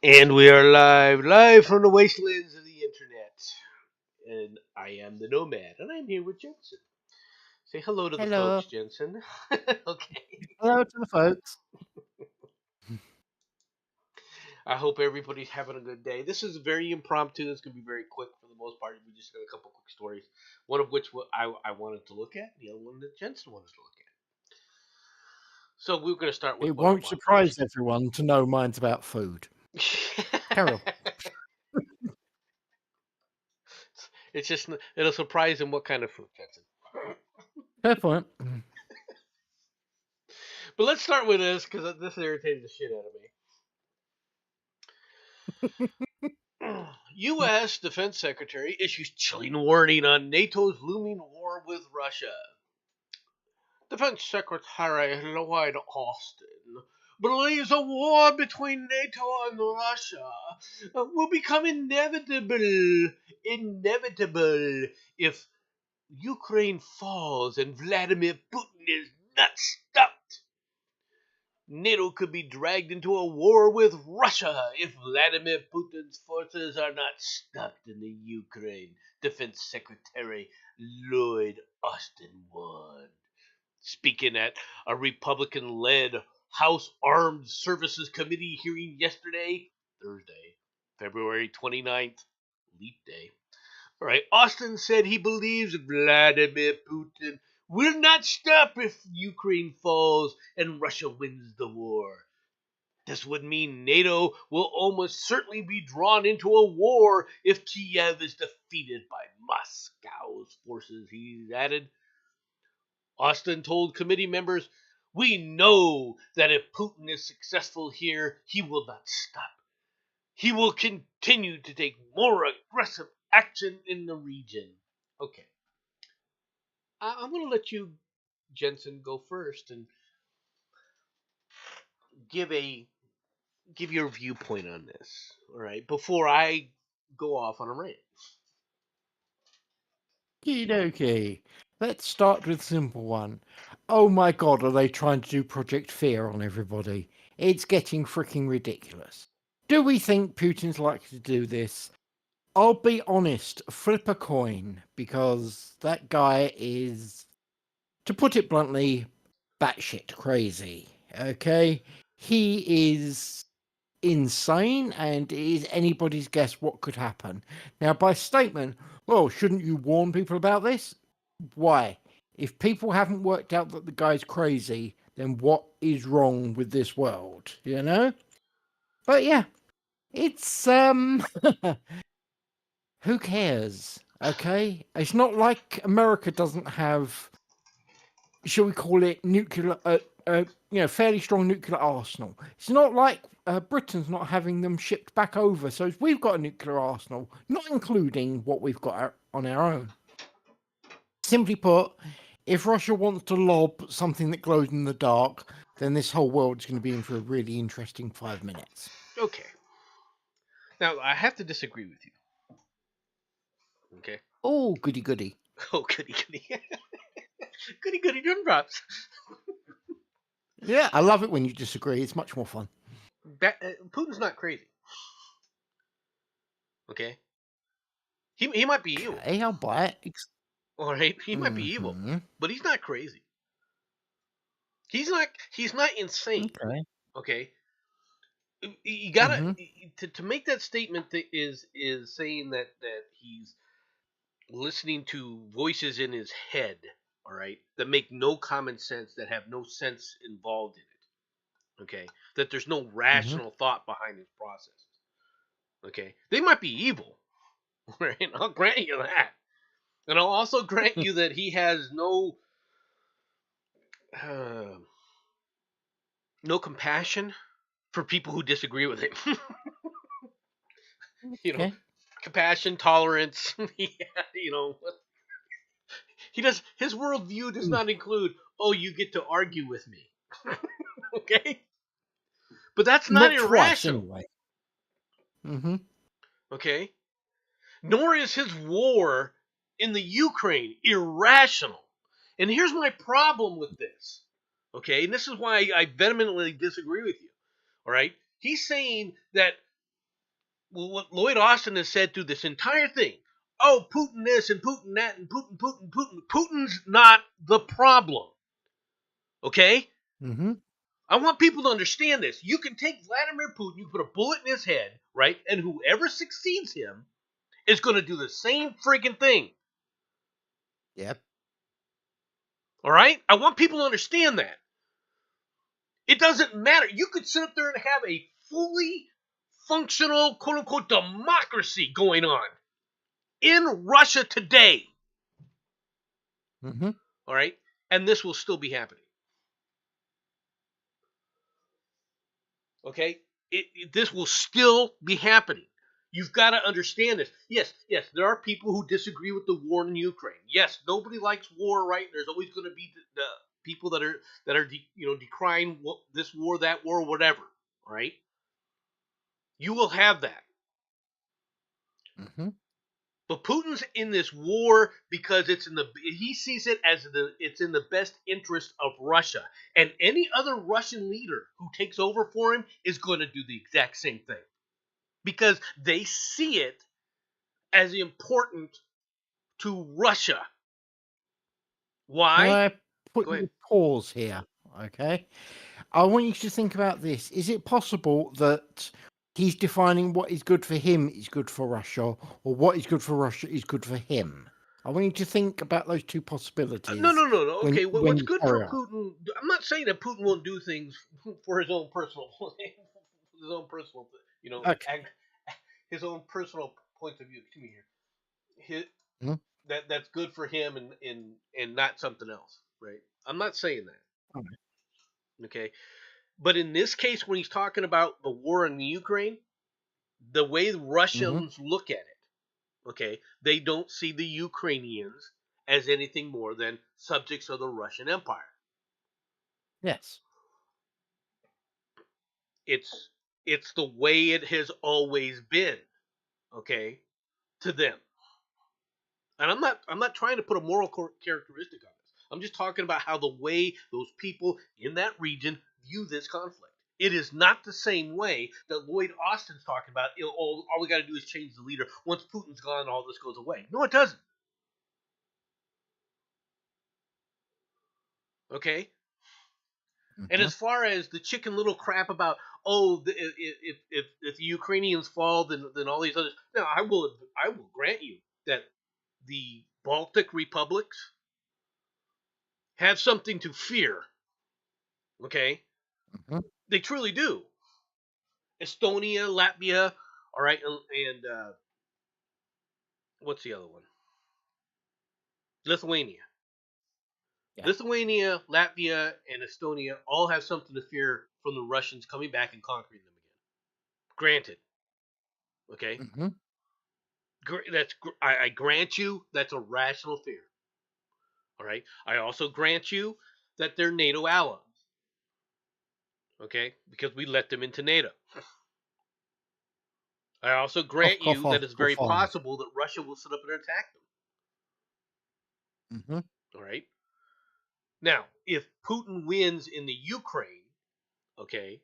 And we are live from the wastelands of the internet. And I am the Nomad, and I'm here with Jensen. Say hello to the Hello. folks, Jensen. Okay. Hello to the folks. I hope everybody's having a good day. This is very impromptu. It's going to be very quick for the most part. We just got a couple quick stories, one of which I wanted to look at, the other one that Jensen wanted to look at. So we're going to start with It what I won't want surprise first. everyone to know mine's about food. Carry on. It's just it'll surprise him what kind of food, Jensen. Fair point. But let's start with this because this irritated the shit out of me. U.S. Defense Secretary issues chilling warning on NATO's looming war with Russia. Defense Secretary Lloyd Austin believes a war between NATO and Russia will become inevitable if Ukraine falls and Vladimir Putin is not stopped. NATO could be dragged into a war with Russia if Vladimir Putin's forces are not stopped in the Ukraine, Defense Secretary Lloyd Austin warned. Speaking at a Republican led House Armed Services Committee hearing yesterday, Thursday, February 29th, leap day. All right, Austin said he believes Vladimir Putin will not stop if Ukraine falls and Russia wins the war. This would mean NATO will almost certainly be drawn into a war if Kiev is defeated by Moscow's forces, he added. Austin told committee members, "We know that if Putin is successful here, he will not stop. He will continue to take more aggressive action in the region." Okay, I'm going to let you, Jensen, go first and give a give your viewpoint on this. All right, before I go off on a rant. Okie dokie. Let's start with a simple one. Oh my god, are they trying to do Project Fear on everybody? It's getting freaking ridiculous. Do we think Putin's likely to do this? I'll be honest, flip a coin, because that guy is, to put it bluntly, batshit crazy. Okay? He is insane, and it is anybody's guess what could happen. Now, by statement, well, shouldn't you warn people about this? Why? If people haven't worked out that the guy's crazy, then what is wrong with this world? You know? But yeah, it's who cares? Okay? It's not like America doesn't have, shall we call it, nuclear, fairly strong nuclear arsenal. It's not like Britain's not having them shipped back over. So we've got a nuclear arsenal, not including what we've got on our own. Simply put, if Russia wants to lob something that glows in the dark, then this whole world's going to be in for a really interesting 5 minutes. Okay, now I have to disagree with you. Okay. Oh, goody goody. Oh, goody goody, goody goody gumdrops. Yeah, I love it when you disagree. It's much more fun. Putin's not crazy. Okay, he might be evil. Okay, I'll buy it. All right, he might be evil, Mm-hmm. but he's not crazy. He's not insane. Okay. Okay, you gotta Mm-hmm. to make that statement that is saying that he's listening to voices in his head. All right, that make no common sense, that have no sense involved in it. Okay, that there's no Mm-hmm. rational thought behind his processes. Okay, they might be evil. Right, I'll grant you that, and I'll also grant you that he has uh, no compassion for people who disagree with him. you know, Okay. compassion, tolerance. Yeah, he does. His worldview does Mm. not include, "Oh, you get to argue with me." Okay, but that's not Not twice, irrational. anyway. Mm-hmm. Okay, nor is his war in the Ukraine irrational. And here's my problem with this. Okay, and this is why I vehemently disagree with you. All right, he's saying that what Lloyd Austin has said through this entire thing. Oh, Putin this and Putin that and Putin. Putin's not the problem. Okay? Mm-hmm. I want people to understand this. You can take Vladimir Putin, you put a bullet in his head, right? And whoever succeeds him is going to do the same freaking thing. Yep. All right? I want people to understand that. It doesn't matter. You could sit up there and have a fully functional, quote unquote, democracy going on in Russia today. Mm-hmm. All right? And this will still be happening. Okay? This will still be happening. You've got to understand this. Yes, there are people who disagree with the war in Ukraine. Yes, nobody likes war, right? There's always going to be the people that are decrying this war, that war, whatever, right? You will have that. Mm-hmm. But Putin's in this war because he sees it as it's in the best interest of Russia. And any other Russian leader who takes over for him is going to do the exact same thing. Because they see it as important to Russia. Can Why? I put Go you ahead. a pause here? Okay. I want you to think about this. Is it possible that he's defining what is good for him is good for Russia, or what is good for Russia is good for him? I want you to think about those two No, possibilities no, no, no. when Okay, when what's you good for carry on. Putin? I'm not saying that Putin won't do things for his own personal, his own personal, Okay. his own personal points of view. Excuse me here. Mhm. That's good for him and not something else, right? I'm not saying that. Okay. Okay, but in this case, when he's talking about the war in the Ukraine, the way the Mhm. Russians look at it, okay, they don't see the Ukrainians as anything more than subjects of the Russian Empire. Yes. It's it's the way it has always been, okay, to them. And I'm not trying to put a moral characteristic on this. I'm just talking about how the way those people in that region view this conflict. It is not the same way that Lloyd Austin's talking about. All we got to do is change the leader. Once Putin's gone, all this goes away. No, it doesn't. Okay. And Mhm. as far as the chicken little crap about if the Ukrainians fall, then all these others. Now I will grant you that the Baltic republics have something to fear. Okay, Mhm. they truly do. Estonia, Latvia, all right, and what's the other one? Lithuania. Yeah. Lithuania, Latvia, and Estonia all have something to fear from the Russians coming back and conquering them again. Granted, okay, Mhm. I grant you that's a rational fear. All right. I also grant you that they're NATO allies. Okay, because we let them into NATO. I also Cough, grant cough, you that off, it's very cough on. possible that Russia will sit up and attack them. Mhm. All right. Now, if Putin wins in the Ukraine, okay,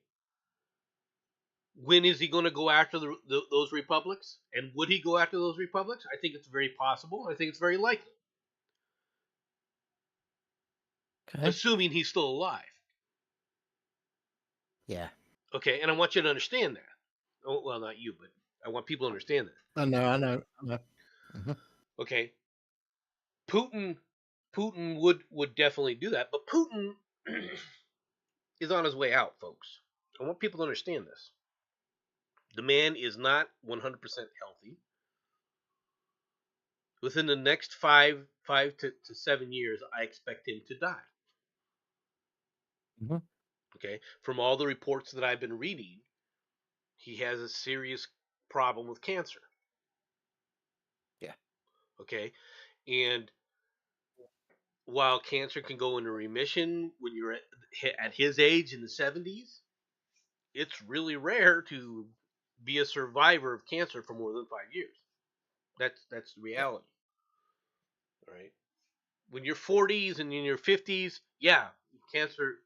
when is he going to go after those republics? And would he go after those republics? I think it's very possible. I think it's very likely, Okay. assuming he's still alive. Yeah. Okay, and I want you to understand that. Oh, well, not you, but I want people to understand that. I know. I know. I know. Mhm. Okay, Putin would definitely do that, but Putin is on his way out, folks. I want people to understand this. The man is not 100% healthy. Within the next five to 7 years, I expect him to die. Mhm. Okay, from all the reports that I've been reading, he has a serious problem with cancer. Yeah. Okay, and while cancer can go into remission when you're at his age in the 70s, it's really rare to be a survivor of cancer for more than 5 years. That's the Yeah. reality. All right. When you're 40s and in your 50s, yeah, cancer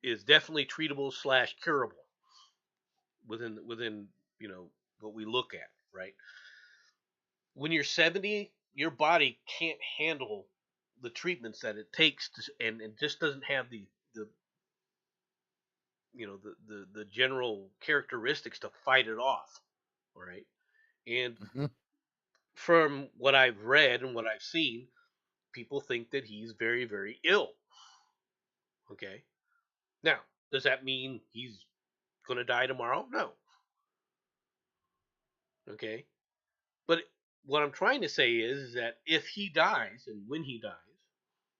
is definitely treatable slash curable. within what we look at, right? When you're 70, your body can't handle the treatments that it takes and just doesn't have the the general characteristics to fight it off, right? And Mhm. from what I've read and what I've seen, people think that he's very, very ill. Okay. Now, does that mean he's going to die tomorrow? No. Okay. But what I'm trying to say is that if he dies and when he dies,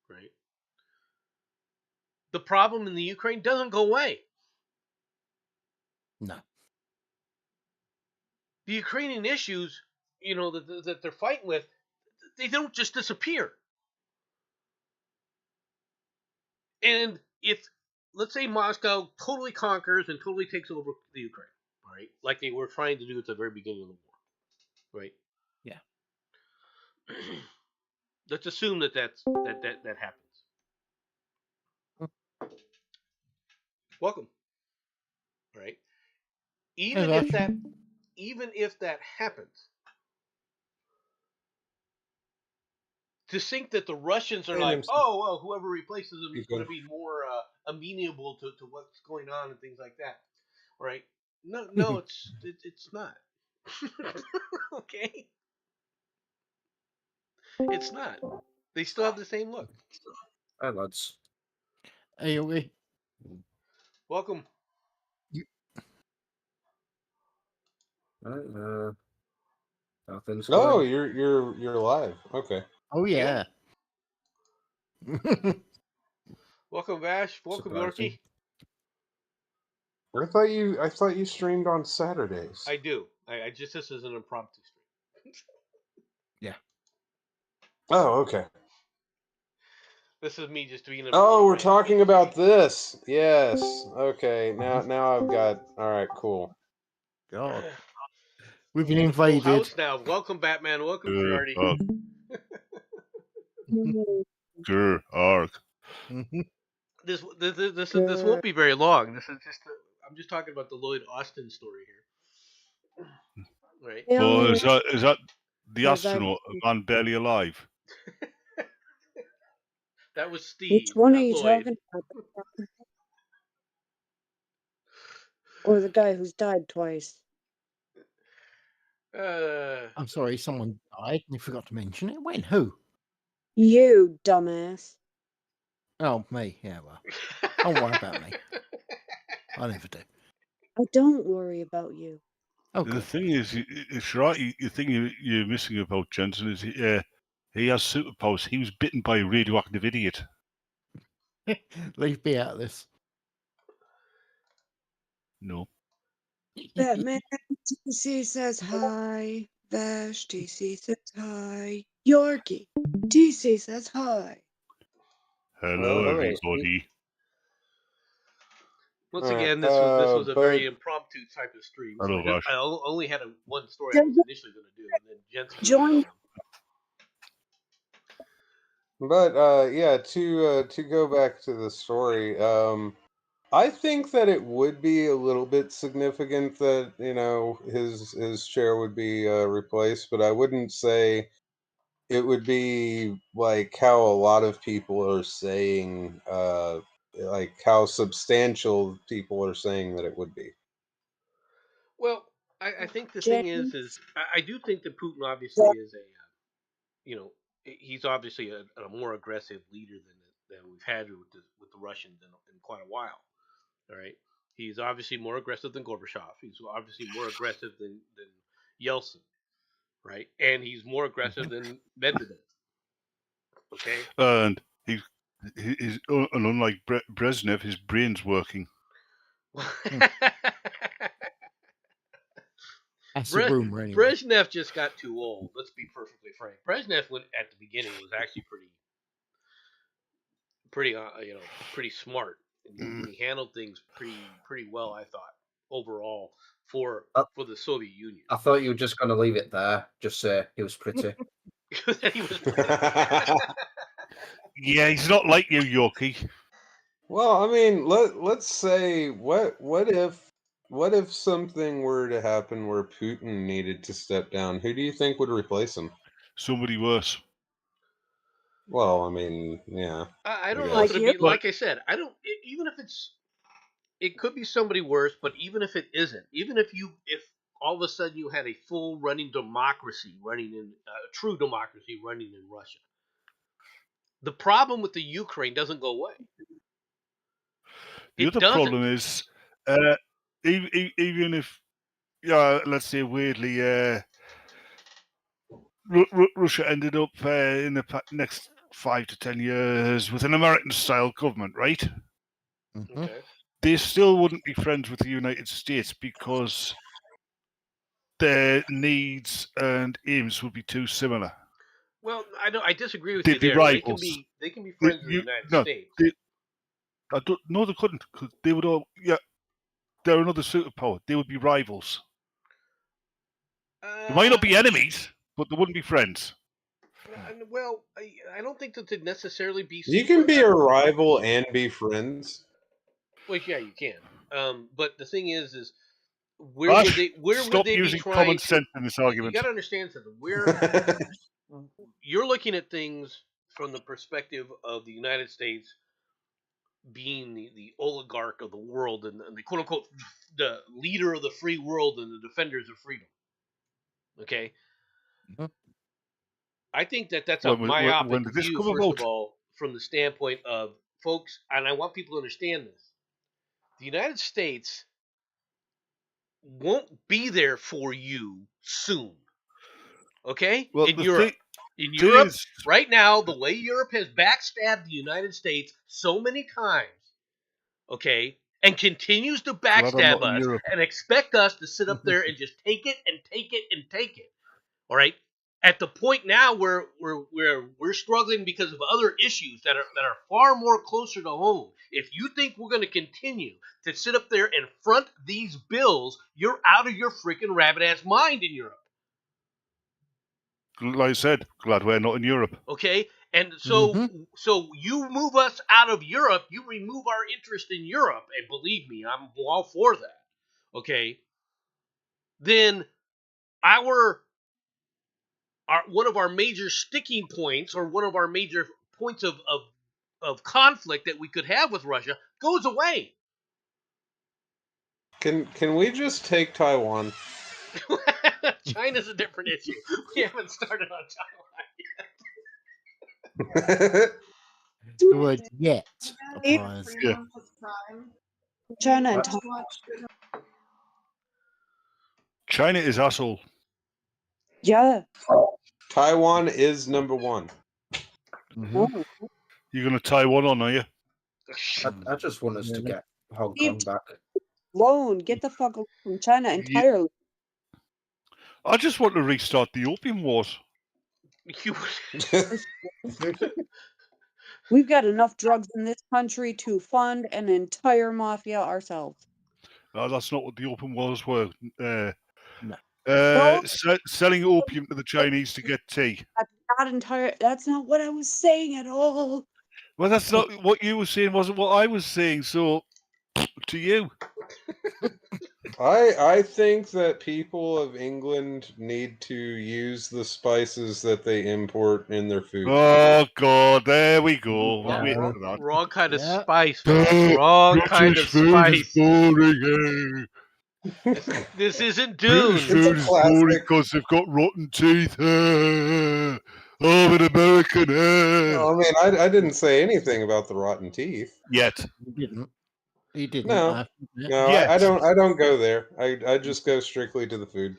right, the problem in the Ukraine doesn't go away. No. The Ukrainian issues, that they're fighting with, they don't just disappear. And if, let's say, Moscow totally conquers and totally takes over the Ukraine, right, like they were trying to do at the very beginning of the war, right? Yeah. Let's assume that happens. Welcome, right? Hey, Even if Vash. that even if that happens, to think that the Russians are like, oh well, whoever replaces him is going to be more amenable to what's going on and things like that, right? No, it's not. Okay, it's not. They still have the same look. Hi, lads. Hey, Yogi. Welcome. How things Oh, going? you're live. Okay. Oh, yeah. Welcome, Vash. Welcome, Surprising. Yorkie. I thought you streamed on Saturdays. I do. I just this is an impromptu stream. Yeah. Oh, okay. This is me just being. Oh, we're talking about this. Yes. Okay. Now I've got. All right. Cool. God. We've been Full invaded. house now. Welcome, Batman. Welcome, Triarty. Grr, arg. Mhm. This won't be very long. This is just. I'm just talking about the Lloyd Austin story here. Right. Oh, is that the Yeah, that- astronaut, a man barely alive? That was Steve. Which one are not you Lloyd. talking about? Or the guy who's died twice? I'm sorry, someone died and you forgot to mention it. When? Who? You, dumbass. Oh, me. Yeah, well. Don't worry about me. I never do. I don't worry about you. Oh, The good. thing is, it's right. The thing you're missing about Jensen is he has superpowers. He was bitten by a radioactive idiot. Leave me out of this. No. Batman TC says hi. Vash TC says hi. Yorkie TC says hi. Hello, Hello. everybody. Once All right, again, this was a but- very impromptu type of stream. Hello, So Vash. I only had one story I was initially going to do, and then Jensen. Join- But yeah, to go back to the story, I think that it would be a little bit significant that his chair would be replaced, but I wouldn't say it would be like how a lot of people are saying, like how substantial people are saying that it would be. Well, I think the thing is I do think that Putin obviously is he's obviously a more aggressive leader than we've had with the Russians in quite a while. All right, he's obviously more aggressive than Gorbachev. He's obviously more aggressive than Yeltsin, right? And he's more aggressive than Medvedev. Okay. And he's and unlike Brezhnev, his brain's working. That's the rumor anyway. Brezhnev just got too old. Let's be perfectly frank. Brezhnev, at the beginning, was actually pretty smart. And he handled things pretty well, I thought, overall for the Soviet Union. I thought you were just going to leave it there. Just say he was pretty. He was pretty. Yeah, he's not like you, Yorkie. Well, I mean, let's say what if What if something were to happen where Putin needed to step down? Who do you think would replace him? Somebody worse. Well, I mean, yeah. I don't I know if Like guess. it'd you? be like I said. I don't even if it could be somebody worse, but even if it isn't, even if all of a sudden you had a full running democracy running in a true democracy running in Russia, the problem with the Ukraine doesn't go away. The It other doesn't. problem is, even if, let's say weirdly, Russia ended up in the next 5 to 10 years with an American-style government, right? Mhm. Okay. They still wouldn't be friends with the United States because their needs and aims would be too similar. Well, I disagree with you They'd be there. rivals. They can be friends of the United No, States. I don't. No, they couldn't. Because they would all. Yeah, they're another superpower. They would be rivals. They might not be enemies, but they wouldn't be friends. Well, I don't think that they'd necessarily be. You can be a rival and be friends. Well, yeah, you can. But the thing is where would Stop they be using trying common to? sense in this You argument. got to understand something. You're looking at things from the perspective of the United States being the oligarch of the world and the quote unquote the leader of the free world and the defenders of freedom. Okay, Mhm. I think that that's a When myopic did this view. come First about? of all, from the standpoint of folks, and I want people to understand this: the United States won't be there for you soon. Okay, Well, in the Europe, in thing Europe, is, right now, the way Europe has backstabbed the United States so many times, okay, and continues to glad I'm backstab not in us Europe. and expect us to sit up there and just take it and take it and take it. All right. At the point now where we're struggling because of other issues that are far more closer to home. If you think we're going to continue to sit up there and front these bills, you're out of your freaking rabbit ass mind in Europe. Like I said, glad we're not in Europe. Okay, and Mhm. so you move us out of Europe, you remove our interest in Europe, and believe me, I'm all for that. Okay, then our one of our major sticking points or one of our major points of conflict that we could have with Russia goes away. Can we just take Taiwan? China's a different issue. We haven't started on The word yet applies. Yeah. China and China is asshole. yeah. Taiwan is number one. Mhm. Oh. You're going to tie one on, are you? Taiwan. I just want us to Really? get Hong Steve, Kong back. Loan, get the fuck away from China Yeah. entirely. I just want to restart the opium wars. We've got enough drugs in this country to fund an entire mafia ourselves. No, that's not what the opium wars were. No. Selling opium to the Chinese to get tea. That's not entire. That's not what I was saying at all. Well, that's not what you were saying, wasn't what I was saying. So, to you. I think that people of England need to use the spices that they import in their food. Oh, God, there we go. I was waiting wrong, for that. wrong kind of Yeah. spice, folks. Wrong kind of British food is spice. boring. This isn't British Dune. It's a food is boring classic. because they've got rotten teeth. I'm an American. I mean, I didn't say anything about the rotten teeth. Yet. He didn't. He didn't. No. I have to admit. No, Yet. I don't go there. I just go strictly to the food.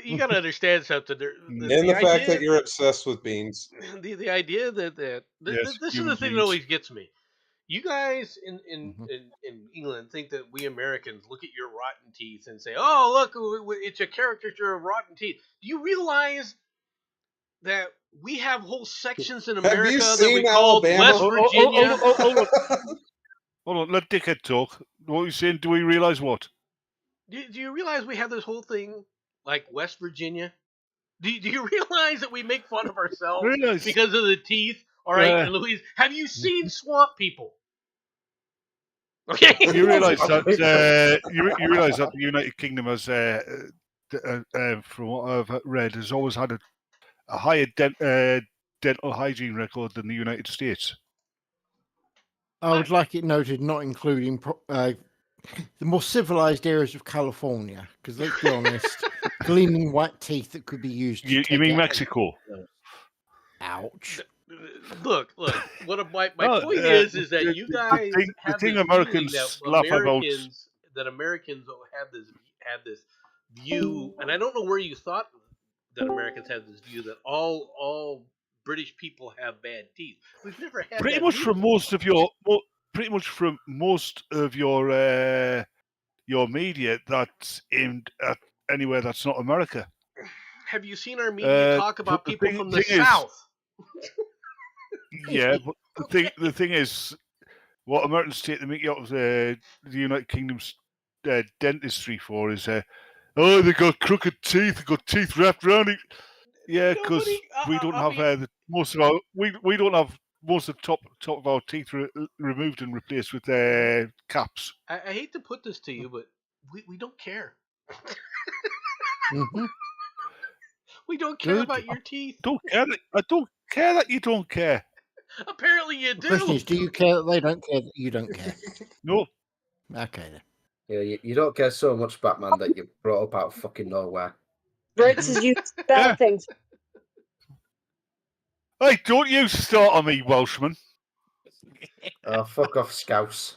You got to understand something. And the fact that you're obsessed with beans. The idea that Yes, this is human the thing that beings. always gets me. You guys Mhm. in England think that we Americans look at your rotten teeth and say, "Oh, look, it's a caricature of rotten teeth." Do you realize that we have whole sections in Have you America that we seen called Alabama? West Virginia? Hold on, let Dickhead talk. What are you saying? Do we realise what? Do you realize we have this whole thing like West Virginia? Do you realize that we make fun of ourselves Realise. because of the teeth? All right, Louise, have you seen swamp people? Okay. You realise that you realise that the United Kingdom has, from what I've read, has always had a higher dental hygiene record than the United States. I would like it noted, not including the more civilized areas of California, because let's be honest, gleaming white teeth that could be used. To You take mean out Mexico? Ouch. Look. What my No, point is that the- you the guys thing- the have thing this Americans feeling laugh about- that Americans have this view, and I don't know where you thought that Americans have this view that all British people have bad teeth. We've never had pretty that much view. from most of your media that's aimed at anywhere that's not America. Have you seen our media talk about the people thing- from the thing is- South? Yeah, but the thing is, what Americans take the mickey out of the United Kingdom's dentistry for is, oh, they got crooked teeth, they got teeth wrapped around it. Yeah, because we don't have most of our we don't have most of the top of our teeth removed and replaced with caps. I hate to put this to you, but we don't care. Mm-hmm. We don't care Good. about your teeth. I don't care that you don't care. Apparently you The question do. is, do you care that they don't care that you don't care? No, Okay then. Yeah, you don't care so much, Batman, that you brought up out of fucking nowhere. Brits is you spell Yeah. things. hey, don't you start on me, Welshman. Oh, fuck off, Scouse.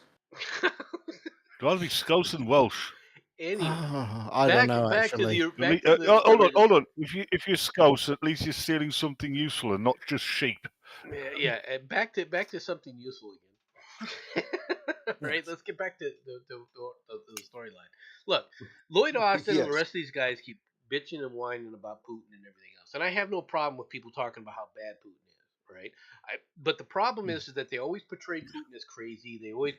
Rather be Scouse than Welsh. Anyway, I don't know actually. Hold on. If you're Scouse, at least you're stealing something useful and not just sheep. Yeah. And back to something useful again. Right. Let's get back to the storyline. Look, Lloyd Austin and the Yes. rest of these guys keep bitching and whining about Putin and everything else, and I have no problem with people talking about how bad Putin is. Right. But the problem is that they always portray Putin as crazy. They always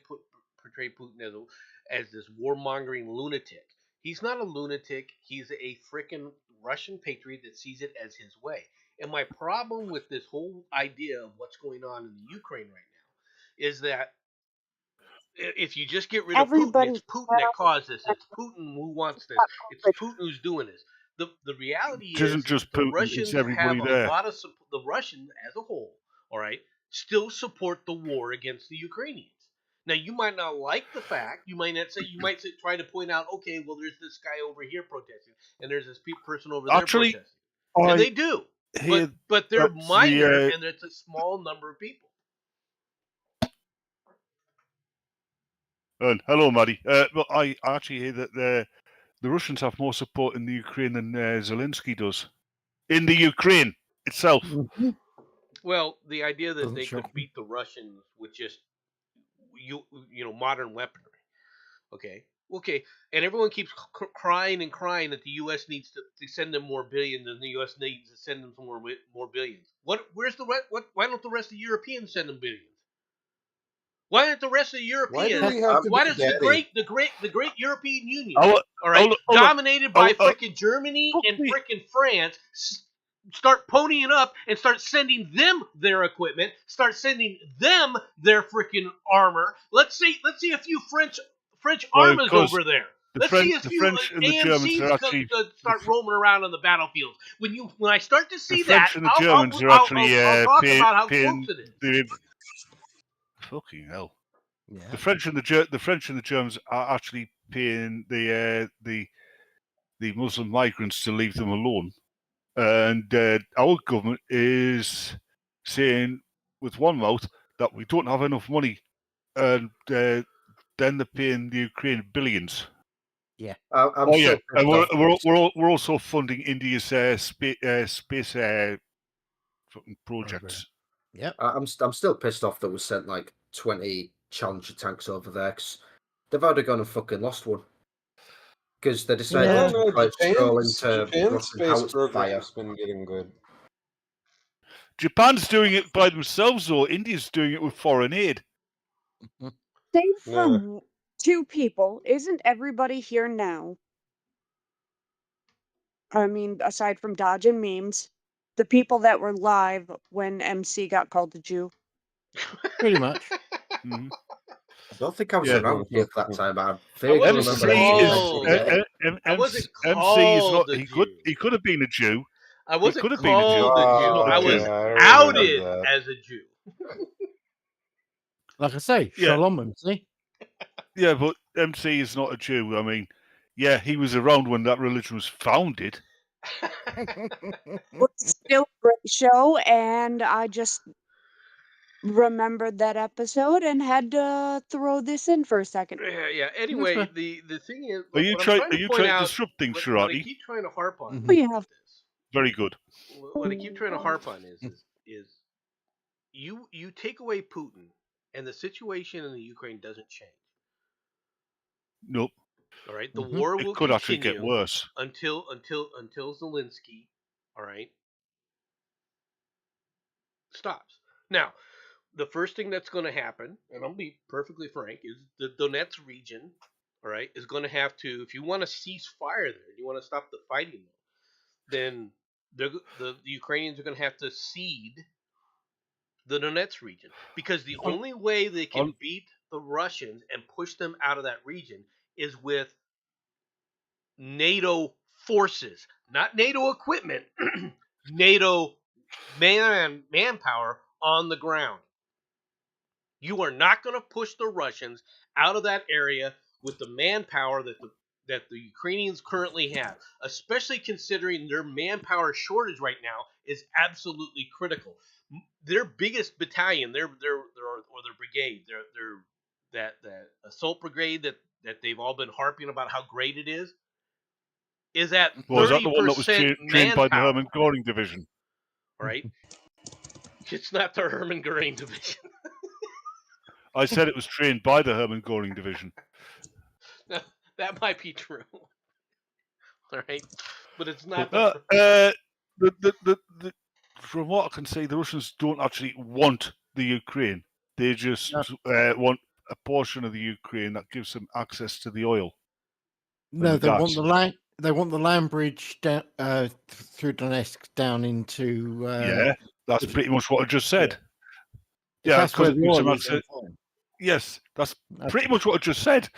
portray Putin as this warmongering lunatic. He's not a lunatic. He's a freaking Russian patriot that sees it as his way. And my problem with this whole idea of what's going on in the Ukraine right now is that if you just get rid of Putin, Everybody it's Putin that caused this. It's Putin who wants this. It's Putin who's doing this. The reality It isn't is just the Putin, Russians it's everybody have there. a lot of the Russians as a whole, all right, still support the war against the Ukrainians. Now you might not like the fact. You might try to point out, okay, well, there's this guy over here protesting, and there's this person over there Actually, protesting, and they do, but they're that's minor, and it's a small number of people. Hello, Maddie. But I actually hear that the Russians have more support in the Ukraine than Zelensky does. In the Ukraine itself. Mm-hmm. Well, the idea that Doesn't they shock could me. beat the Russians with just modern weaponry. Okay, and everyone keeps crying and crying that the U.S. needs to send them more billions, and the U.S. needs to send them some more billions. Where's the rest? Why don't the rest of the Europeans send them billions? Why aren't the rest of the Why do Europeans? we have to Why be does daddy? the great European Union, Hold all right, on, hold on. dominated by Hold on. frickin' Germany and Okay. frickin' France, start ponying up and start sending them their equipment, start sending them their frickin' armor. Let's see a few French Well, armors because over there. the Let's French- see a the few French and the Germans AMCs are actually- start roaming around on the battlefields. When I start to see The French that, and the Germans are actually I'll talk paying- about how paying close it is. Fucking hell. Yeah. The French and the Germans are actually paying the Muslim migrants to leave them alone, and our government is saying with one mouth that we don't have enough money, and then they're paying the Ukraine billions. I'm Oh so yeah, and pissed off. we're also funding India's space fucking projects. Yep. I'm still pissed off that we sent like 20 Challenger tanks over there, because they've already gone and fucking lost one. Because they decided Yeah. I to don't know. try stroll into Japan's Russian space howitzer fire. program's been getting good. Japan's doing it by themselves, or India's doing it with foreign aid. Say Yeah. from two people, isn't everybody here now? I mean, aside from Dodge and memes, the people that were live when MC got called a Jew. Pretty much. Mhm. I don't think I was Yeah. around for that time. I I vaguely wasn't remember MC anything is called. mentioning it. I wasn't MC is not. called a He Jew. could have been a Jew. I He wasn't could have been a Jew. called a He's Jew. not a I Jew. was yeah, I remember outed that. as a Jew. Like I say, Yeah. Shalom MC. Yeah, but MC is not a Jew. I mean, yeah, he was around when that religion was founded. But still a great show, and I just remembered that episode and had to throw this in for a second. Yeah. Anyway, fair. the thing is, Are you what I'm trying? trying Are to you point trying to out, disrupt things, what I Shirati? keep trying to harp on Mhm. We about have this, Very good. what I keep trying to harp on is you take away Putin and the situation in the Ukraine doesn't change. Nope. All right, the Mhm. war It will could actually get continue worse. until Zelensky, all right, stops. Now, the first thing that's going to happen, and I'll be perfectly frank, is the Donetsk region, all right, is going to have to, if you want to cease fire there, you want to stop the fighting there, then the Ukrainians are going to have to cede the Donetsk region, because the On- only way they can on- beat the Russians and push them out of that region is with NATO forces, not NATO equipment, NATO manpower on the ground. You are not going to push the Russians out of that area with the manpower that the Ukrainians currently have, especially considering their manpower shortage right now is absolutely critical. Their biggest battalion, their brigade, that assault brigade that they've all been harping about how great it is at Was that the one that was 30% trained by the manpower. Hermann Göring division? Right? It's not the Hermann Goering division. I said it was trained by the Hermann Göring division. That might be true. All right, but it's not But, the. from what I can see, the Russians don't actually want the Ukraine. They just No. want a portion of the Ukraine that gives them access to the oil. No, the they want gas. the land. They want the land bridge down through Donetsk down into. Yeah, that's pretty much what I just said. If Yeah, that's because where it the gives them oil is, access. then fine. Yes, that's Okay. pretty much what I just said.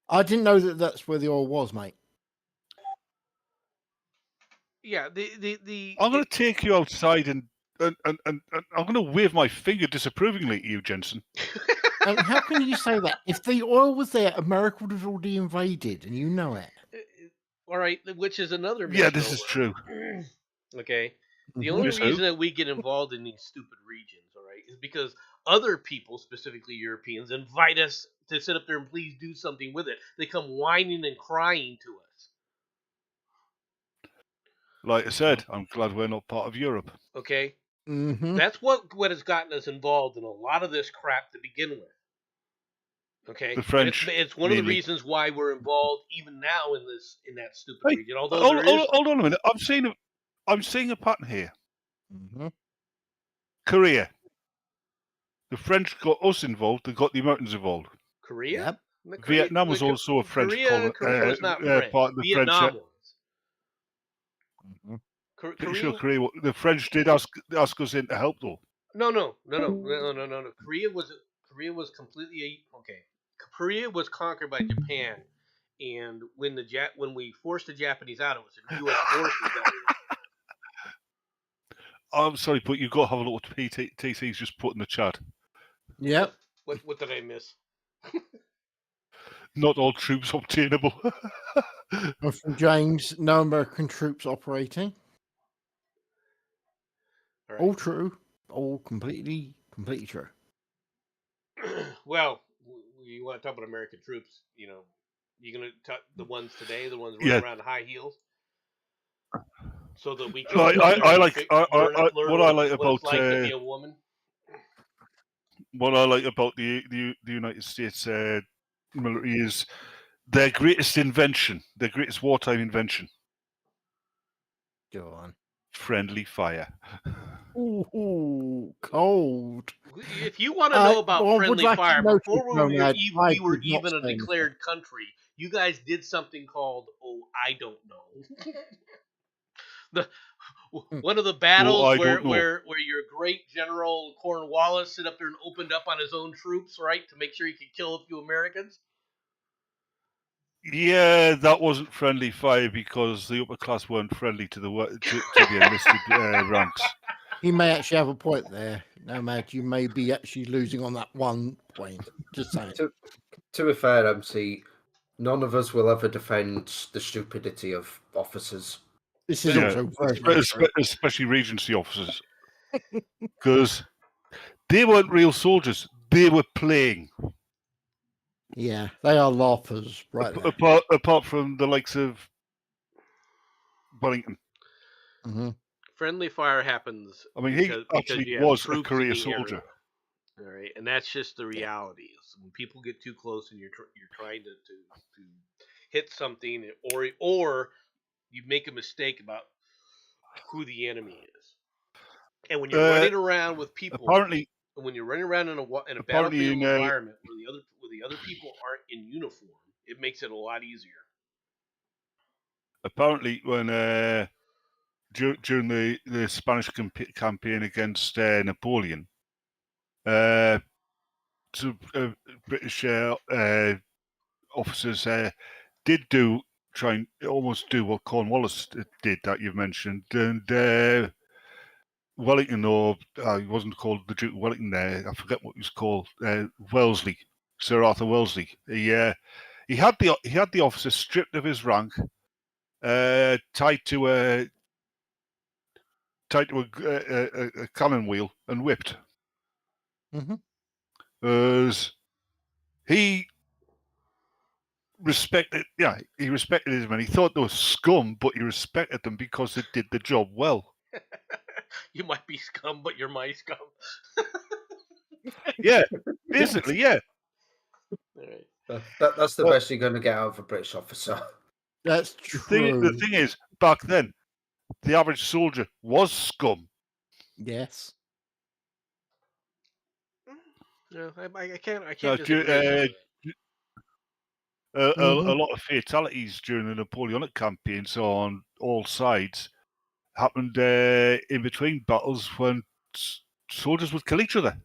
I didn't know that that's where the oil was, mate. Yeah, the. I'm going to take you outside and I'm going to wave my finger disapprovingly at you, Jensen. And how can you say that? If the oil was there, America would have already invaded, and you know it. All right, which is another. Yeah, this is true. Okay. The Mhm. only Yes, reason that we get involved in these stupid regions, all right, is because other people, specifically Europeans, invite us to sit up there and please do something with it. They come whining and crying to us. Like I said, I'm glad we're not part of Europe. Okay? Mm-hmm. That's what has gotten us involved in a lot of this crap to begin with. Okay? The French, And it's one of the mainly. reasons why we're involved even now in that stupid Hey, region. Although there is hold on a minute. I'm seeing a pattern here. Mm-hmm. Korea. The French got us involved. They got the Americans involved. Korea. Yep. Vietnam was also a French Korea was not French. part of the Vietnam French. was. Mm-hmm. Pretty sure Korea. The French did ask us in to help, though. No. Korea was completely okay. Korea was conquered by Japan, and when we forced the Japanese out, it was the U.S. forces that were. I'm sorry, but you've got to have a look at TC's just put in the chat. Yep. What did I miss? Not all troops obtainable. And from James, no American troops operating. All right. All true. All completely true. Well, you want to talk about American troops? You know, you're gonna talk the ones today, the ones Yeah. running around in high heels, so that we can. What I like what about it's like to be a woman. what I like about the United States military is their greatest invention, their greatest wartime invention: Go on. friendly fire. Ooh, cold. If you want to know about well, friendly would like fire, to notice, before we Nomad, I we were did not even a say anything. declared country, you guys did something called, I don't know. One of the battles I where, don't know. where your great General Cornwallis stood up there and opened up on his own troops, right, to make sure he could kill a few Americans. Yeah, that wasn't friendly fire because the upper class weren't friendly to the enlisted ranks. He may actually have a point there. No, Matt, you may be actually losing on that one point. Just saying. To be fair, MC, none of us will ever defend the stupidity of officers. This is Yeah, also very true. especially Regency officers, because they weren't real soldiers; they were playing. Yeah, they are laughers, right there. Apart from the likes of Wellington. Mm-hmm. Friendly fire happens. I mean, because he actually you have was a troops in career the soldier. area. All right, and that's just the reality. Is when people get too close and you're trying to hit something, or you make a mistake about who the enemy is, and when you're running around with people, Apparently, and when you're running around in a apparently battlefield in, environment where the other people aren't in uniform, it makes it a lot easier. apparently, when during the Spanish campaign against Napoleon, some British officers did try and almost do what Cornwallis did that you've mentioned, and Wellington, or he wasn't called the Duke of Wellington there, I forget what he was called, Wellesley, Sir Arthur Wellesley. He had the officer stripped of his rank, tied to a cannon wheel and whipped. Mm-hmm. As he respected his men. He thought they were scum, but he respected them because they did the job well. You might be scum, but you're my scum. Yeah, basically, yeah. All right. That's the best you're going to get out of a British officer. That's true. The thing is, back then, the average soldier was scum. Yes. No, I can't disagree. A lot of fatalities during the Napoleonic campaigns on all sides happened in between battles when soldiers would kill each other.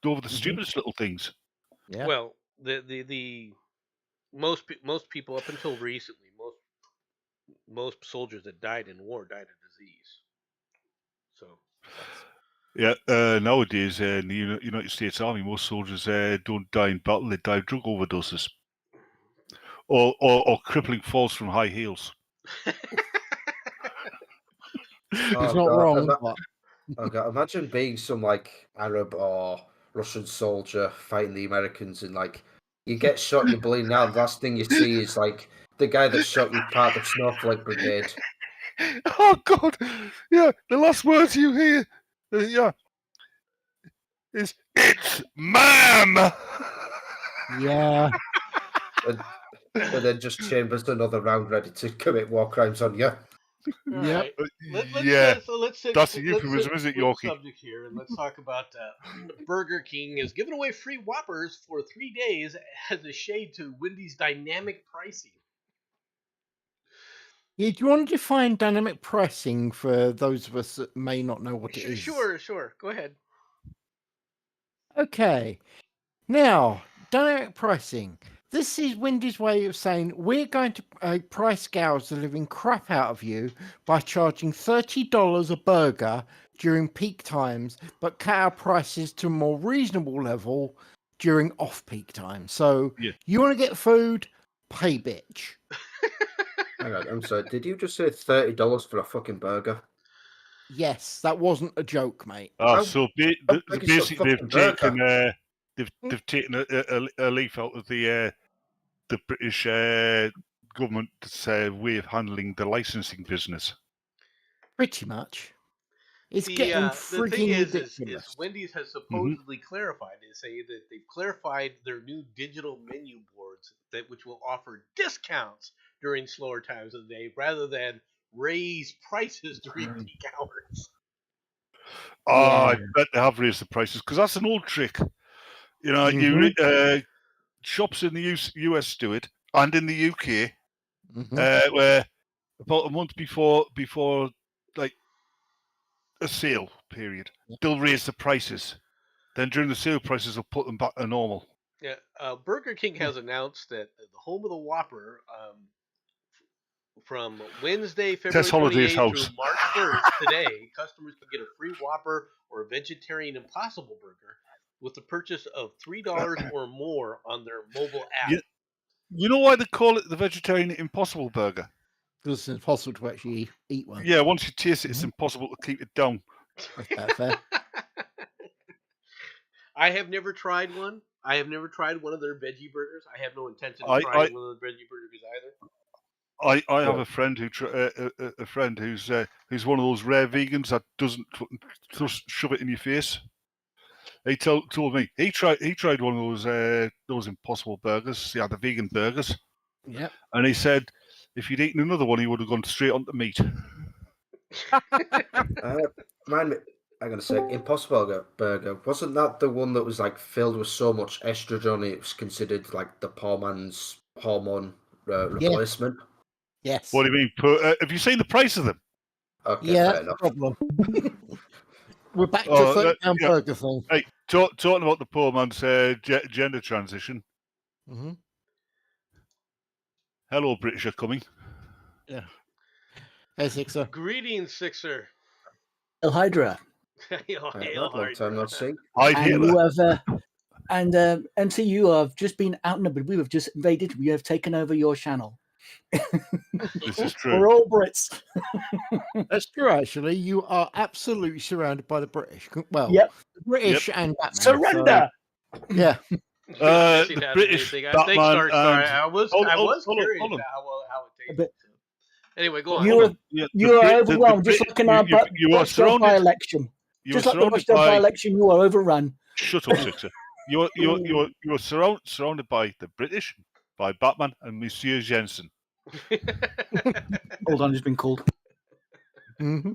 Over the stupidest little things. Yeah. Well, the most people up until recently, most soldiers that died in war died of disease. So yeah, nowadays in the United States Army, most soldiers don't die in battle; they die of drug overdoses or crippling falls from high heels. It's not wrong, but Okay, imagine being some like Arab or Russian soldier fighting the Americans, and like you get shot and you're bleeding out. The last thing you see is like the guy that shot you part of the Snowflake Brigade. Oh God! Yeah, the last words you hear, is "It's ma'am." yeah. And then just chambers another round ready to commit war crimes on you. Yep. That's a euphemism, is it, Yorkie? Subject here, and let's talk about Burger King is giving away free Whoppers for 3 days as a shade to Wendy's dynamic pricing. Yeah, do you want to define dynamic pricing for those of us that may not know what it is? Sure. Go ahead. Okay. Now, dynamic pricing. This is Wendy's way of saying we're going to price gouge the living crap out of you by charging $30 a burger during peak times, but cut our prices to a more reasonable level during off-peak times. So you want to get food, pay bitch. Hang on, I'm sorry. Did you just say $30 for a fucking burger? Yes, that wasn't a joke, mate. So basically they've taken a leaf out of the British government's way of handling the licensing business. Pretty much. It's getting freaking ridiculous. Is Wendy's has supposedly clarified. They say that they've clarified their new digital menu boards which will offer discounts during slower times of the day rather than raise prices during peak hours. I bet they have raised the prices because that's an old trick. Shops in the US do it, and in the UK, where about a month before like a sale period, they'll raise the prices. Then during the sale prices, they'll put them back to normal. Yeah, Burger King has announced that the home of the Whopper, from Wednesday, February Tess Holliday's 28th through house. March 1st, today, customers can get a free Whopper or a vegetarian Impossible Burger with the purchase of $3 or more on their mobile app. You know why they call it the vegetarian Impossible Burger? Because it's impossible to actually eat one. Yeah, once you taste it, it's impossible to keep it down. That's about fair. I have never tried one. I have never tried one of their veggie burgers. I have no intention of trying one of the veggie burgers either. I have a friend who's one of those rare vegans that doesn't just shove it in your face. He told me he tried one of those Impossible Burgers. Yeah, the vegan burgers. Yep. And he said if he'd eaten another one, he would have gone straight onto meat. Mind me, I'm gonna say Impossible Burger. Wasn't that the one that was like filled with so much estrogen it was considered like the poor man's hormone replacement? Yes. What do you mean? Have you seen the price of them? Okay, Yeah, fair enough. problem. We're back to £30 burger thing. Hey, talking about the poor man's gender transition. Mm-hmm. Hello, British are coming. Yeah. Hey, Sixer. Greetings, Sixer. El Hydra. Hail, Long time no see. And MC, you have just been outnumbered. We have just invaded. We have taken over your channel. This is true. We're all Brits. That's true, actually. You are absolutely surrounded by the British. Well, Yep. the British and Batman. Surrender! So, yeah. The British Batman I was curious hold on. about how it But- tasted. Anyway, go on. You are overwhelmed, just like in our Watchdog by-election. Just like the Watchdog by-election, you are overrun. Shut up, Sixer. You are surrounded by the British, by Batman and Monsieur Jensen. Hold on, he's been called. Mm-hmm.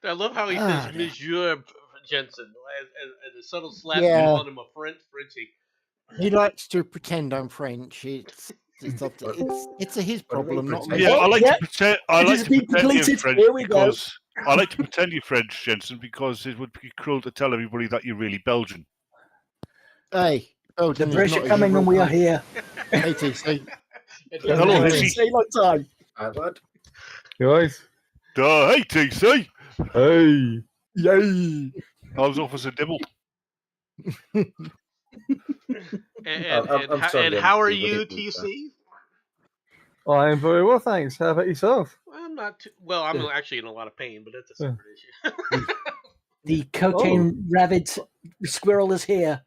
I love how he says Monsieur Jensen as a subtle slap on him, a Frenchie. He likes to pretend I'm French. It's his problem, not me. Yeah, I like to pretend. I like to pretend you're French because I like to pretend you're French, Jensen, because it would be cruel to tell everybody that you're really Belgian. Hey, the British are coming and we are here. Hey, TC. Hello, TC. Say long time. Hi, lad. Guys. Hey, TC. Hey. Yay. How's Officer Dibble? And how are you, TC? I am very well, thanks. How about yourself? Well, I'm not too well. I'm actually in a lot of pain, but that's a separate issue. The cocaine-rabid squirrel is here.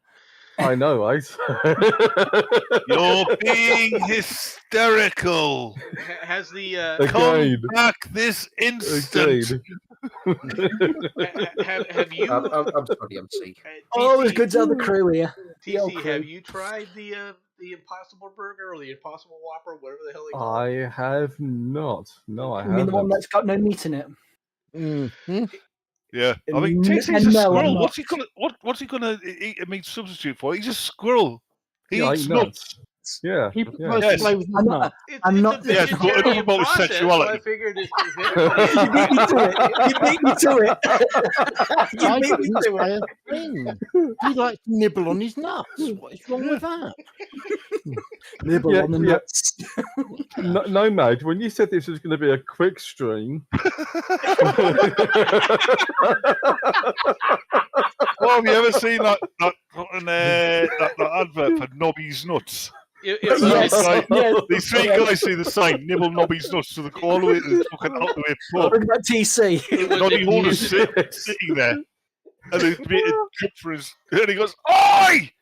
I know, right? You're being hysterical. Has the come back this instant? Have you? I'm sorry, MC. Oh, it's good to have the crew here. TC, have you tried the Impossible Burger or the Impossible Whopper, whatever the hell they call it? I have not. No, I haven't. You mean the one that's got no meat in it? Mm-hmm. Yeah, I mean, TC's a squirrel. What's he gonna eat a meat substitute for? He's a squirrel. He eats nuts. Yeah. He prefers to play with his nuts. I'm not. Yeah, it's about sexuality. So I figured You beat me to it. You beat me to it. You beat me to it. He likes to nibble on his nuts. What is wrong with that? Nibble on the nuts. No, mate. When you said this was going to be a quick stream. Oh, have you ever seen that advert for Nobby's Nuts? These three guys see the sign, nibble Nobby's nuts to the corner of the fucking out the way pub. What about TC? Nobby Holder's sitting there. And they made a trip for his. And he goes, "Oi!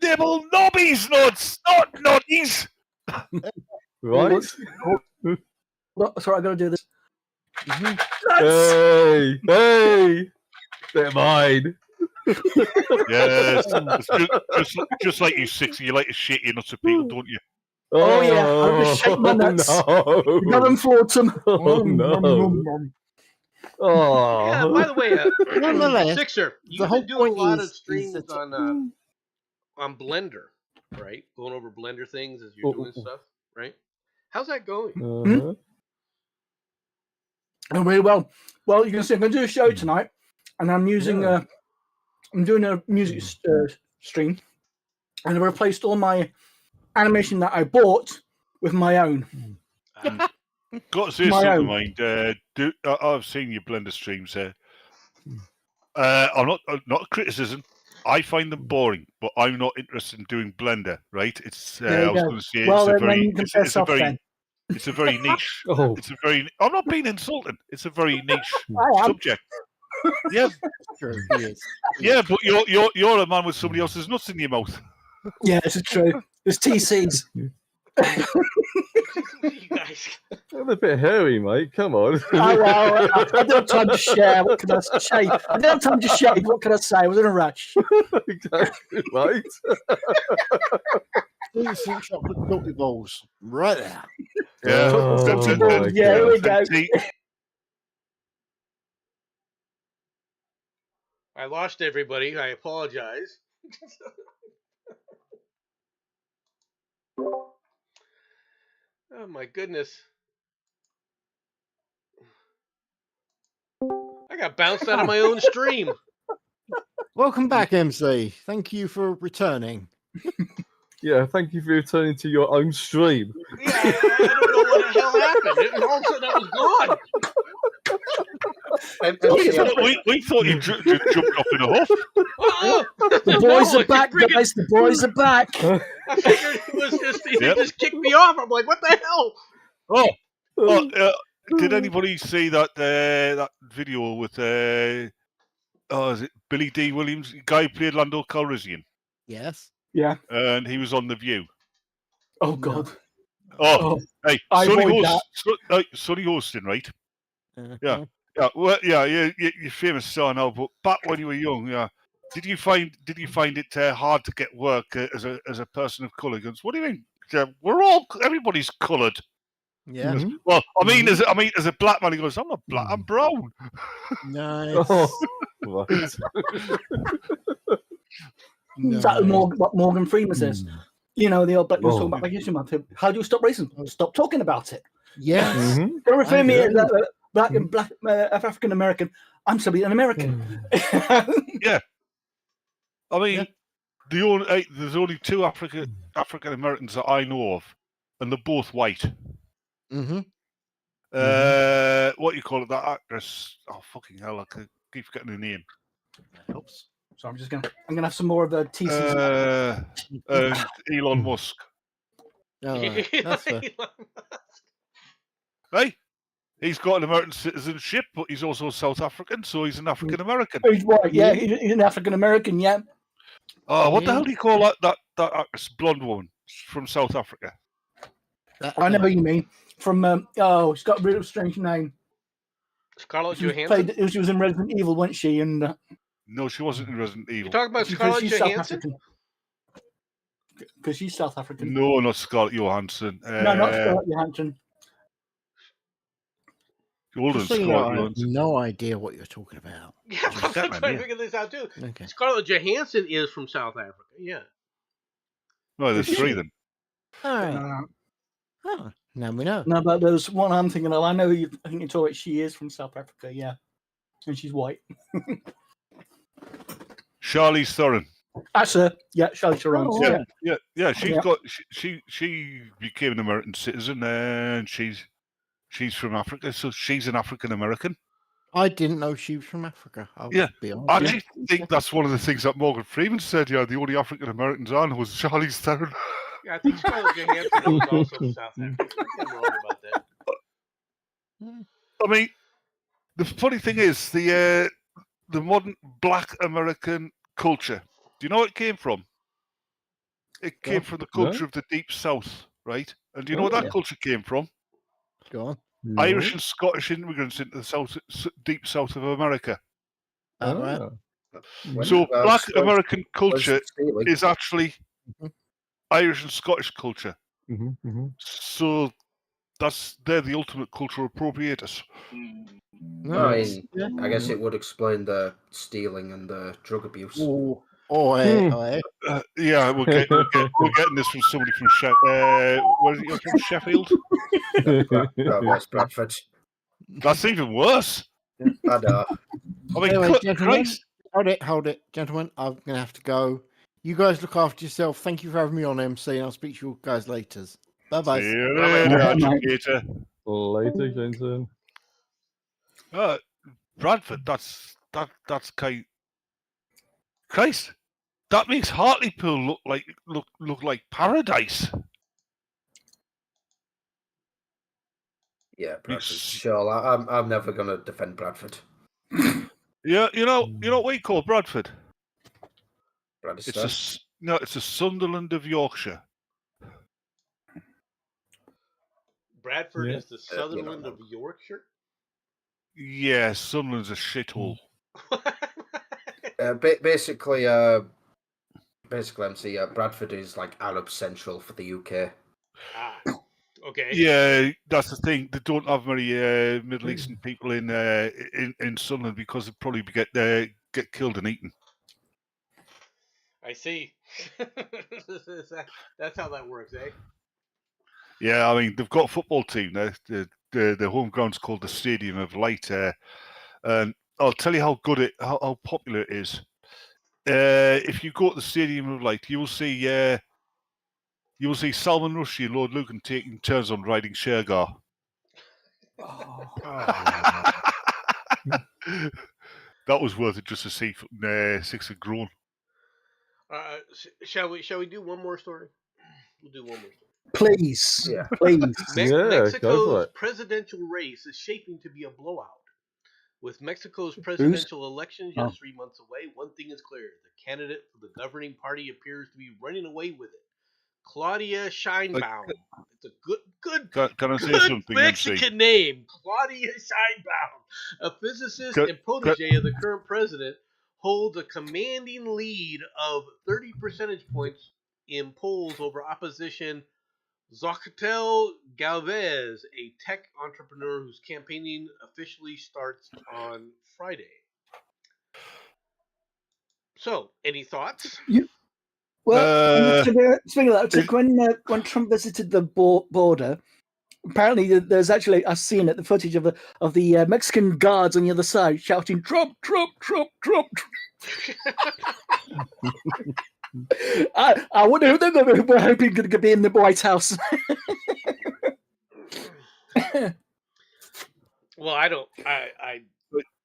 Nibble Nobby's nuts, not nutties!" Right? Sorry, I gotta do this. Hey! They're mine. Yes, just like you, Sixty. You like to shake your nuts at people, don't you? Oh yeah, I'll just shake my nuts. No. Got them floating. Oh no. Oh. Yeah, by the way, Nonetheless, Sixer, you've been doing a lot of streams on Blender, right? Going over Blender things as you're doing stuff, right? How's that going? Oh, really well. Well, you can see I'm going to do a show tonight, and I'm using I'm doing a music stream, and I replaced all my animation that I bought with my own. Got to say My something, own. mind. I've seen your Blender streams there. I'm not a criticism. I find them boring, but I'm not interested in doing Blender. Right? It's. There I you was go. going to say Well, it's a then very. you can piss off then. It's a very niche. Oh. It's a very. I'm not being insulting. It's a very niche I am. subject. Yeah, Sure, he is. yeah, but you're a man with somebody else's nuts in your mouth. Yeah, this is true. There's TCs. You guys. I'm a bit hairy, mate. Come on. I don't have time to share. What can I say? I don't have time to share. What can I say? I was in a rush. Exactly, right. Some chocolate cookie balls. Right there. Yeah, Oh, my Yeah, here we go. See, I lost everybody. I apologize. Oh my goodness. I got bounced out of my own stream. Welcome back, MC. Thank you for returning. Yeah, thank you for returning to your own stream. Yeah, I don't know what the hell happened. And all of a sudden I was gone. we thought you jumped off in a huff. Oh, The boys no, are back, freaking- guys. The boys are back. I figured it was just he Yep. just kicked me off. I'm like, what the hell? Oh, did anybody see that that video with is it Billy D. Williams, the guy who played Lando Calrissian, Yes. Yeah. and he was on The View. Oh God. Oh, hey, I avoid Sonny hosting, right? Uh-huh. Yeah. Yeah, well, yeah, you're famous star now, but back when you were young, yeah, did you find it hard to get work as a person of colour? Because what do you mean? Everybody's coloured. Yeah. Mhm. Well, I mean, as a black man, he goes, I'm not black, I'm brown. Nice. Oh, right. Is that what Morgan Freeman says? You know, the old black news Whoa. talking about Black History Month. How do you stop racism? Stop talking about it. Yes. Mhm. Don't refer I to me as agree. black African American. I'm simply an American. I mean, there's only two African Americans that I know of, and they're both white. Mm-hmm. What do you call it? That actress? Oh, fucking hell! I keep forgetting her name. Helps. So I'm gonna have some more of the TCs. Elon Musk. All right. That's fair. Right? He's got an American citizenship, but he's also South African, so he's an African American. He's white, yeah. He's an African American, yeah. Oh, what the Yeah. hell do you call that actress, blonde woman from South Africa? I know what you mean. From she's got a real strange name. Scarlett She was, Johansson? she was in Resident Evil, wasn't she? And No, she wasn't in Resident You Evil. talking about because Scarlett she's South Johansson? African. Because she's South African. No, not Scarlett Johansson. No, not Scarlett Johansson. Older than Just so you know, Scarlett I have Johansson. no idea what you're talking about. Yeah, I'm trying to yeah. figure this out too. Okay. Scarlett Johansson is from South Africa. Yeah. No, there's three then. All right. Oh, now we know. No, but there's one I'm thinking of. I know who I think you're talking about. She is from South Africa, yeah. And she's white. Charlize Theron. That's her. Yeah, Charlize Theron. Oh, yeah. Yeah. She's Yeah. got she became an American citizen, and she's from Africa, so she's an African American. I didn't know she was from Africa. I'll Yeah, be honest. I actually think that's one of the things that Morgan Freeman said. Yeah, the only African Americans I know was Charlize Theron. Yeah, I think Scarlett Johansson was also from South Africa. I'm wrong about that. I mean, the funny thing is the modern Black American culture. Do you know where it came from? It came from the culture of the Deep South, right? And do you know where that culture came from? Go on. Irish and Scottish immigrants into the deep south of America. All right. So Black Scottish- American culture Scottish- is actually Irish and Scottish culture. So they're the ultimate cultural appropriators. I mean, I guess it would explain the stealing and the drug abuse. Yeah, we're getting this from somebody from where is it? You're from Sheffield? West Bradford. That's even worse. I know. I mean, Anyway, Christ. gentlemen, hold it, gentlemen. I'm gonna have to go. You guys look after yourself. Thank you for having me on MC, and I'll speak to you guys later. Bye bye. See you Bye-bye. later, Bye. educator. Later, Jensen. Bradford, that's kind. Christ, that makes Hartlepool look like paradise. Yeah, Bradford. It's- Sure, I'm never gonna defend Bradford. Yeah, you know what we call Bradford? Bradford. It's a Sunderland of Yorkshire. Bradford Yeah. is the Sutherland of Yorkshire. Yeah, Sunderland's a shithole. Basically, MC, Bradford is like Arab Central for the UK. Ah, okay. Yeah, that's the thing. They don't have many Middle Eastern people in Sunderland because they'd probably get killed and eaten. I see. That's how that works, eh? Yeah, I mean they've got a football team there. The home ground's called the Stadium of Light, and I'll tell you how popular it is. If you go to the Stadium of Light, you will see Salman Rushdie and Lord Lucan taking turns on riding Shergar. That was worth it just to see six have grown. Shall we do one more story? We'll do one more story. Please. Yeah. Please. Yeah, go for Mexico's it. presidential race is shaping to be a blowout. With Mexico's presidential election just 3 months away, one thing is clear. The candidate for the governing party appears to be running away with it. Claudia Scheinbaum. It's a good Can I say good something, Mexican MC? name. Claudia Scheinbaum, a physicist and protege of the current president, holds a commanding lead of 30 percentage points in polls over opposition Zocatel Galvez, a tech entrepreneur whose campaigning officially starts on Friday. So, any thoughts? Well, speaking of that, when Trump visited the border, apparently there's actually I've seen it, the footage of the Mexican guards on the other side shouting "Trump, Trump, Trump, Trump." I wonder who they were hoping could be in the White House. Well, I don't.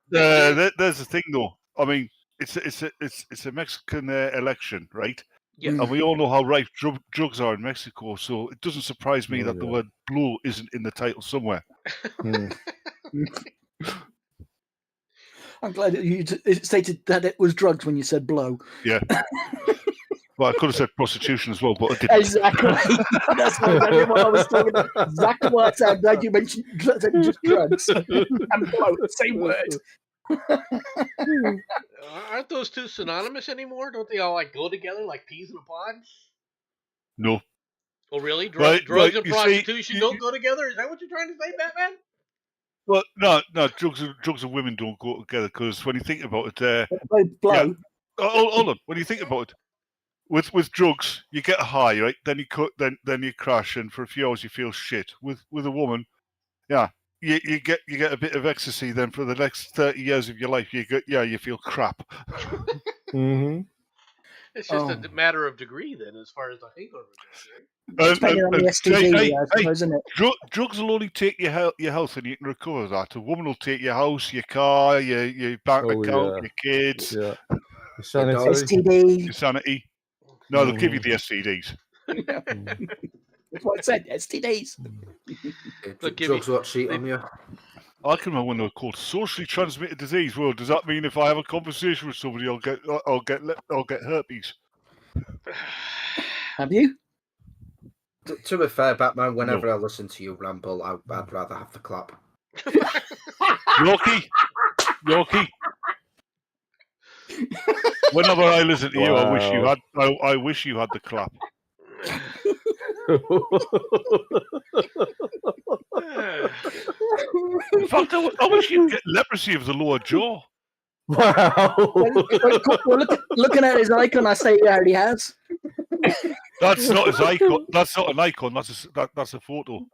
There's the thing, though. I mean, it's a Mexican election, right? Yes. And we all know how rife drugs are in Mexico, so it doesn't surprise me that the word "blow" isn't in the title somewhere. I'm glad you stated that it was drugs when you said blow. Yeah. Well, I could have said prostitution as well, but I didn't. Exactly. That's what I was talking about. Exactly what I said. I'm glad you mentioned just drugs and blow, same word. Aren't those two synonymous anymore? Don't they all like go together like peas in a pod? No. Oh, really? Right, drugs and you prostitution see, don't go together? Is that what you're trying to say, Batman? Well, no, drugs and women don't go together because when you think about it, blow. Yeah. Hold on. When you think about it, with drugs, you get a high, right? Then you crash, and for a few hours you feel shit. With a woman, yeah, you get a bit of ecstasy. Then for the next 30 years of your life, you feel crap. Mm-hmm. It's just a matter of degree, then, as far as the hangover goes, right? Depending on the STD, I suppose, isn't it? Drugs will only take your health, and you can recover that. A woman will take your house, your car, your bank account, your kids, your STD, your sanity. No, they'll give you the STDs. That's what I said. STDs. Drugs won't cheat on you. I can remember when they were called socially transmitted disease. Well, does that mean if I have a conversation with somebody, I'll get herpes? Have you? To be fair, Batman, whenever I listen to you ramble, I'd rather have the clap. Yorkie. Whenever I listen to you, I wish you had the clap. In fact, I wish you'd get leprosy of the lower jaw. Wow. Well, looking at his icon, I say he already has. That's not his icon. That's not an icon. That's a photo.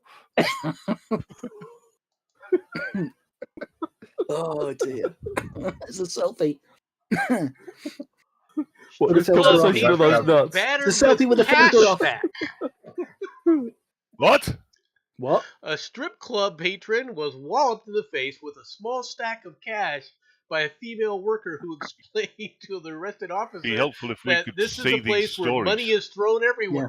Oh dear. It's a selfie. What, With this a filter conversation off. of those Patron nuts? battered It's a selfie with a cash filter off. stack. What? What? A strip club patron was walloped in the face with a small stack of cash by a female worker who explained to the arrested Be officer helpful if we that could this is see a these place where money stories. is thrown everywhere.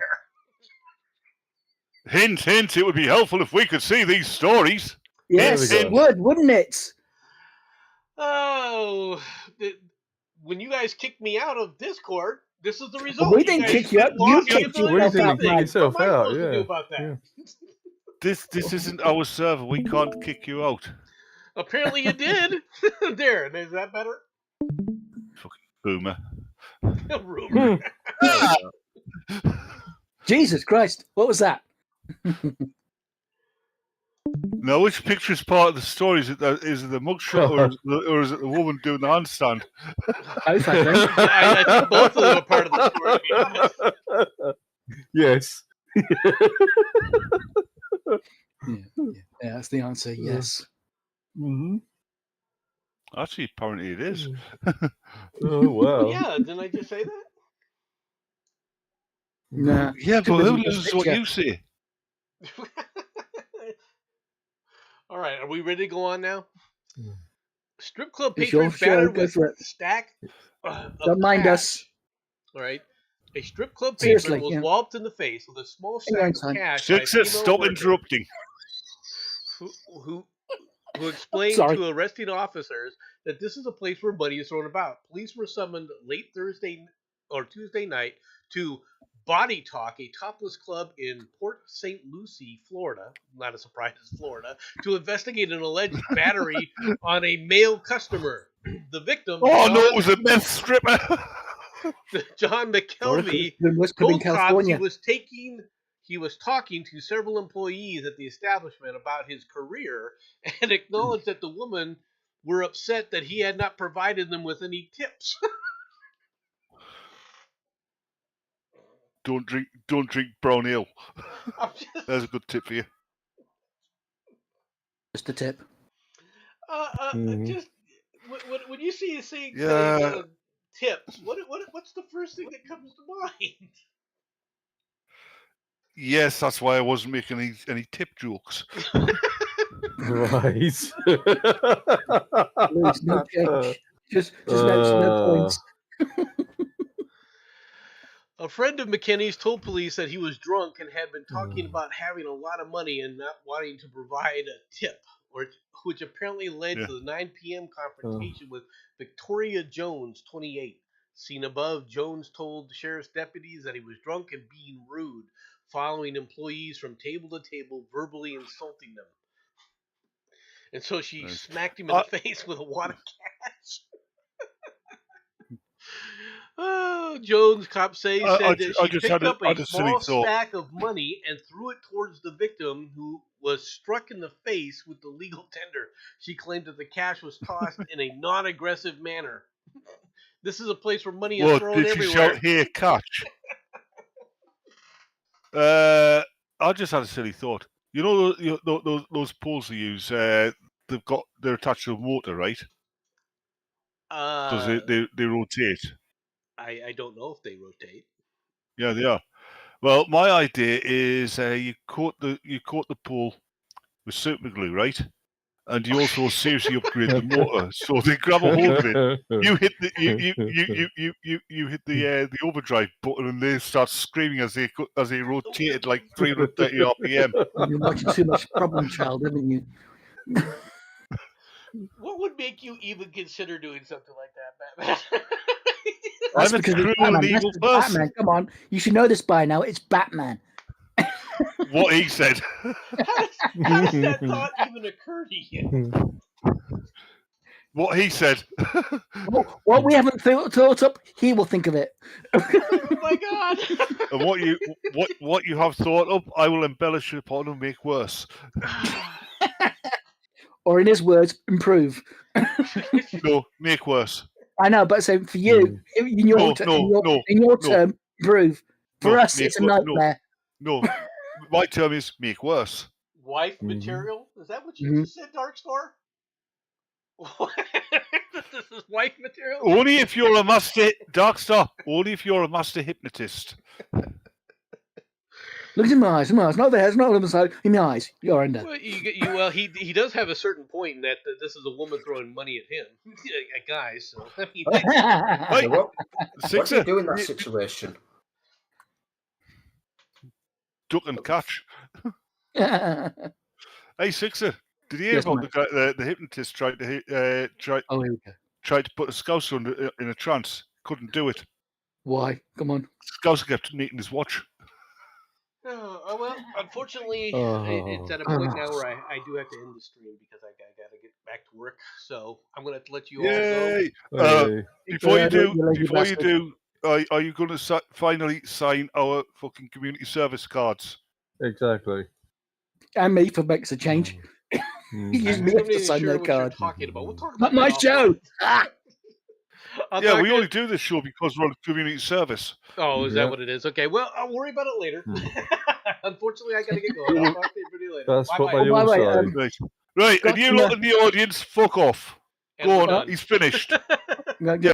Hint, hint. It would be helpful if we could see these stories. Yes, There we it go. would, wouldn't it? Oh, when you guys kicked me out of Discord, this is the result. We didn't guys kick you out. You lost the kicked ability yourself to say out, things. man. Yourself What am I out, supposed to do yeah, about that? yeah. This isn't our server. We can't kick you out. Apparently you did. There, is that better? Boomer. Rumor. Jesus Christ, what was that? Now, which picture is part of the story? Is it the mugshot or is it the woman doing the handstand? Both, I think. I think both of them are part of the story, to be honest. Yes. Yeah, that's the answer. Yes. Mm-hmm. Actually, apparently it is. Oh wow. Yeah, didn't I just say that? Nah. Yeah, Too but busy who with the listens to what picture. you say? All right, are we ready to go on now? Strip club It's patron your show, battered go with for it. stack of Don't mind cash. us. All right. A strip club patron Seriously, was yeah. walloped in the face with a small Hang on, sack son. of cash by a Success, female stop worker interrupting. who explained Sorry. to arresting officers that this is a place where money is thrown about. Police were summoned late Thursday or Tuesday night to Body Talk, a topless club in Port St. Lucie, Florida. Not a surprise, it's Florida. To investigate an alleged battery on a male customer. The victim, Oh no, it was a meth stripper. John McKelvey, West told California. cops he was talking to several employees at the establishment about his career and acknowledged that the women were upset that he had not provided them with any tips. Don't drink brown ale. I'm just, There's a good tip for you. Just a tip. just when you see saying Yeah. tips, what's the first thing that comes to mind? Yes, that's why I wasn't making any tip jokes. Right. Please, no change. Just notes, no points. A friend of McKinney's told police that he was drunk and had been talking about having a lot of money and not wanting to provide a tip, which apparently led to the 9 p.m. confrontation with Victoria Jones, 28. Seen above, Jones told sheriff's deputies that he was drunk and being rude, following employees from table to table, verbally insulting them. And so she smacked him in the face with a wad of cash. Jones, cops say, said that she picked up a small stack of money and threw it towards the victim, who was struck in the face with the legal tender. She claimed that the cash was tossed in a non-aggressive manner. This is a place where money is thrown did everywhere. She shout, "Here, catch"? I just had a silly thought. You know those poles they use. They're attached to a motor, right? Because they rotate. I don't know if they rotate. Yeah, they are. Well, my idea is you coat the pole with super glue, right? And you also seriously upgrade the motor, so they grab a hold of it. You hit the you hit the overdrive button, and they start screaming as they rotate it like 330 RPM. You're watching too much Problem Child, haven't you? What would make you even consider doing something like that, Batman? That's I'm a because cruel it's Batman. and evil That's person. Batman. Come on, you should know this by now. It's Batman. What he said. How does that thought even occur to you? What he said. What we haven't thought up, he will think of it. Oh my god! And what you have thought up, I will embellish upon and make worse. Or in his words, improve. No, make worse. I know, but so for you, in your term, improve. For us, it's a nightmare. No, my term is make worse. Wife material? Is that what you just said, Darkstar? This is wife material. Only if you're a master Darkstar. Only if you're a master hypnotist. Look in my eyes, not there, it's not on the side. In my eyes, you're in there. Well, well, he does have a certain point in that this is a woman throwing money at him, a guy. So I mean, Right, So what do Sixer, you do in that situation? duck and catch. Hey, Sixer, did you hear Yes, about mate. the guy, the hypnotist tried to Oh, here we go. tried to put a Scouser in a trance? Couldn't do it. Why? Come on. Scouser kept eating his watch. well, unfortunately, Oh. it's at a point now where I do have to end the stream because I gotta get back to work. So I'm gonna have to let you all go. Yay! Hey. Before you do, lazy bastard. are you going to finally sign our fucking community service cards? Exactly. And me for makes a change. Mm. You used I'm me not have to even sign sure that what you're card. talking about. We'll talk Not about my that show. offline. Ah! I'll Yeah, talk we to- only do this show because we're on community service. Oh, is Yeah. that what it is? Okay, well, I'll worry about it later. Unfortunately, I gotta get going. I'll talk to everybody later. That's what Bye-bye. they by all the way, say. Right, right, Got and you some, lot in the audience, fuck off. And Go we're on, done. he's finished. I'm gonna get